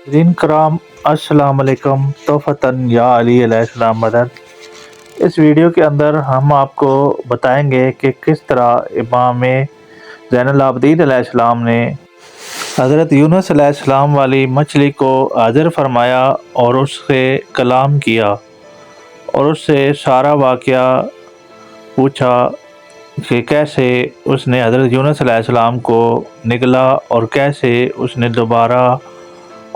नाज़रीन कराम अस्सलाम वालेकुम तोहफ़तन या अली अलैहिस्सलाम मदद। इस वीडियो के अंदर हम आपको बताएंगे कि किस तरह इमाम ज़ैनुल आबिदीन अलैहिस्सलाम ने हज़रत यूनुस अलैहिस्सलाम वाली मछली को हाज़िर फरमाया और उससे कलाम किया और उससे सारा वाक़या पूछा कि कैसे उसने हज़रत यूनुस अलैहिस्सलाम को निगला और कैसे उसने दोबारा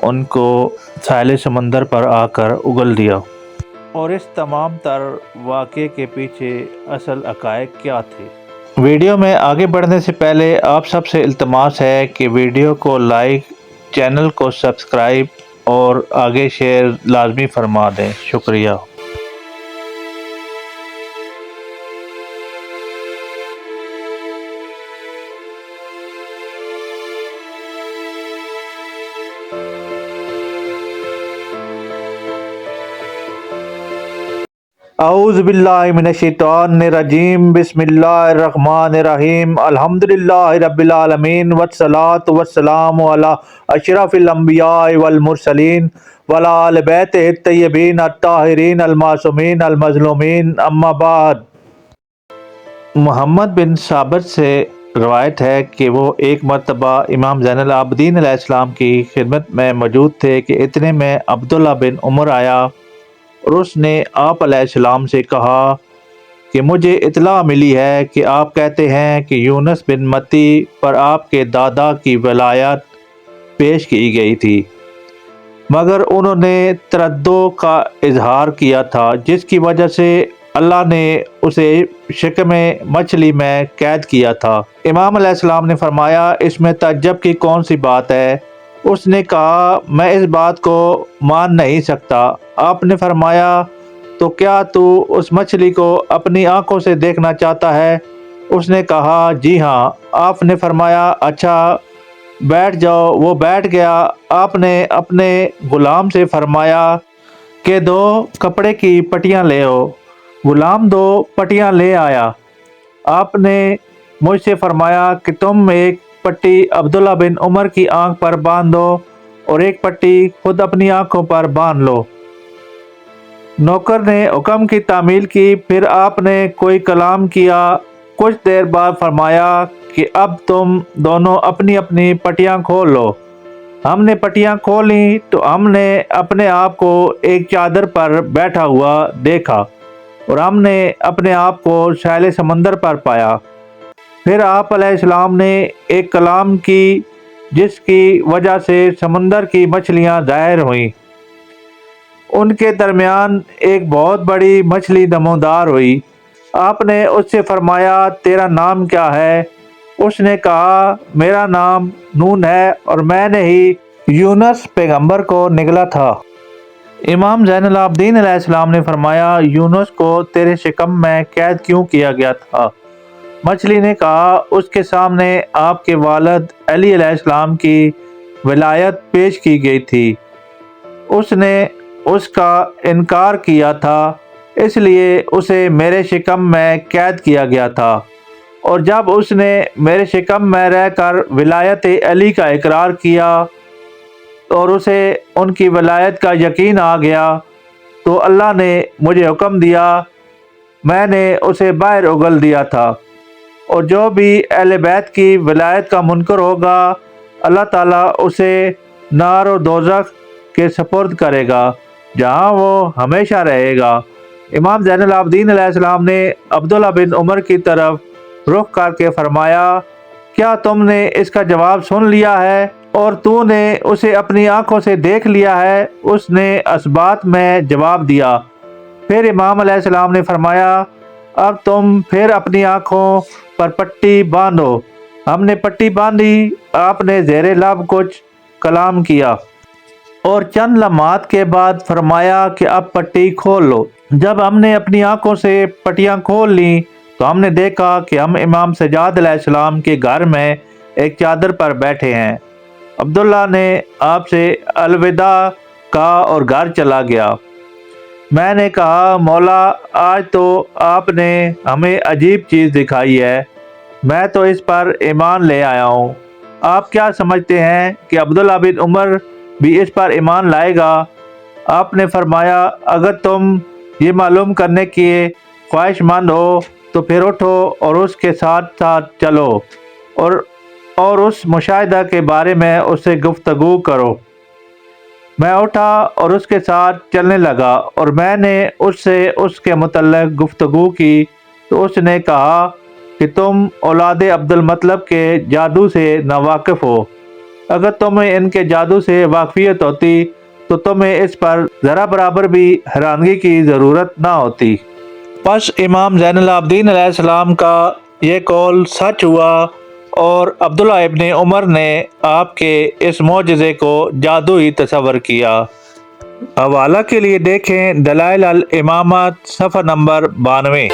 उनको साहिल समंदर पर आकर उगल दिया और इस तमाम तर वाक़े के पीछे असल हक़ाइक़ क्या थे। वीडियो में आगे बढ़ने से पहले आप सबसे इल्तमास है कि वीडियो को लाइक, चैनल को सब्सक्राइब और आगे शेयर लाजमी फरमा दें। शुक्रिया। औज़ु बिल्लाहि मिनश्शैतानिर्रजीम बिस्मिल्लाहिर्रहमानिर्रहीम अल्हम्दुलिल्लाहि रब्बिल आलमीन वस्सलातु वस्सलामु अला अशरफिल अंबिया वल मुरसलीन वला आलि बैतिहि तय्यबीन अत्ताहिरीन अल मासूमीन अल मज़लूमीन अम्मा बाद। मोहम्मद बिन साबित से रवायत है कि वो एक मरतबा इमाम ज़ैनुल आबिदीन अलैहिस्सलाम की खिदमत में मौजूद थे कि इतने में अब्दुल्ला बिन उमर आया और उसने आप अलैहिस्सलाम से कहा कि मुझे इत्तला मिली है कि आप कहते हैं कि यूनुस बिन मत्ती पर आपके दादा की वलायत पेश की गई थी, मगर उन्होंने तरद्दुद का इजहार किया था जिसकी वजह से अल्लाह ने उसे शिकमे मछली में कैद किया था। इमाम अलैहिस्सलाम ने फरमाया, इसमें तअज्जुब की कौन सी बात है? उसने कहा, मैं इस बात को मान नहीं सकता। आपने फरमाया, तो क्या तू उस मछली को अपनी आंखों से देखना चाहता है? उसने कहा, जी हाँ। आपने फरमाया, अच्छा बैठ जाओ। वो बैठ गया। आपने अपने गुलाम से फरमाया कि 2 कपड़े की पट्टियाँ ले आओ। गुलाम 2 पट्टियाँ ले आया। आपने मुझसे फरमाया कि तुम एक पट्टी अब्दुल्ला बिन उमर की आंख पर बांध दो और एक पट्टी खुद अपनी आंखों पर बांध लो। नौकर ने हुक्म की तामील की। फिर आपने कोई कलाम किया। कुछ देर बाद फरमाया कि अब तुम दोनों अपनी अपनी पट्टियाँ खोल लो। हमने पट्टियाँ खोली तो हमने अपने आप को एक चादर पर बैठा हुआ देखा और हमने अपने आप को साहिल समंदर पर पाया। फिर आप अलैहिस्सलाम ने एक कलाम की जिसकी वजह से समंदर की मछलियाँ ज़ाहिर हुईं। उनके दरमियान एक बहुत बड़ी मछली नमोदार हुई। आपने उससे फरमाया, तेरा नाम क्या है? उसने कहा, मेरा नाम नून है और मैंने ही यूनुस पैगंबर को निगला था। इमाम ज़ैनुल आबिदीन अलैहिस्सलाम ने फरमाया, यूनुस को तेरे शिकम में कैद क्यों किया गया था? मछली ने कहा, उसके सामने आपके वालिद अली अलैहिस्सलाम की विलायत पेश की गई थी। उसने उसका इनकार किया था, इसलिए उसे मेरे शिकम में कैद किया गया था और जब उसने मेरे शिकम में रहकर विलायत अली का इकरार किया और उसे उनकी वलायत का यकीन आ गया तो अल्लाह ने मुझे हुक्म दिया, मैंने उसे बाहर उगल दिया था। और जो भी अहले बैत की वलायत का मुनकर होगा, अल्लाह ताला उसे नार और दोज़ख के सपुर्द करेगा जहाँ वो हमेशा रहेगा। इमाम ज़ैनुल आबिदीन अलैहिस्सलाम ने अब्दुल्ला बिन उमर की तरफ रुख करके फरमाया, क्या तुमने इसका जवाब सुन लिया है और तूने उसे अपनी आंखों से देख लिया है? उसने असबात में जवाब दिया। फिर इमाम अलैहिस्सलाम ने फरमाया, अब तुम फिर अपनी आंखों पर पट्टी बांधो। हमने पट्टी बांधी। आपने ज़ेरे लब कुछ कलाम किया और चंद लम्हात के बाद फरमाया कि अब पट्टी खोल लो। जब हमने अपनी आंखों से पट्टियाँ खोल ली तो हमने देखा कि हम इमाम सज्जाद अलैहिस्सलाम के घर में एक चादर पर बैठे हैं। अब्दुल्ला ने आपसे अलविदा कहा और घर चला गया। मैंने कहा, मौला आज तो आपने हमें अजीब चीज़ दिखाई है, मैं तो इस पर ईमान ले आया हूँ। आप क्या समझते हैं कि अब्दुल्ला बिन उमर بھی اس پر ایمان لائے گا۔ آپ نے فرمایا اگر تم یہ معلوم کرنے کی خواہش مند ہو تو پھر اٹھو اور اس کے ساتھ ساتھ چلو اور اس مشاہدہ کے بارے میں اس سے گفتگو کرو۔ میں اٹھا اور اس کے ساتھ چلنے لگا اور میں نے اس سے اس کے متعلق گفتگو کی تو اس نے کہا کہ تم اولاد عبد المطلب کے جادو سے ناواقف ہو۔ اگر تمہیں ان کے جادو سے واقفیت ہوتی تو تمہیں اس پر ذرا برابر بھی حیرانگی کی ضرورت نہ ہوتی۔ پس امام زین العابدین علیہ السلام کا یہ قول سچ ہوا اور عبداللہ ابن عمر نے آپ کے اس معجزے کو جادو ہی تصور کیا۔ حوالہ کے لیے دیکھیں دلائل الامامت صفحہ نمبر 92۔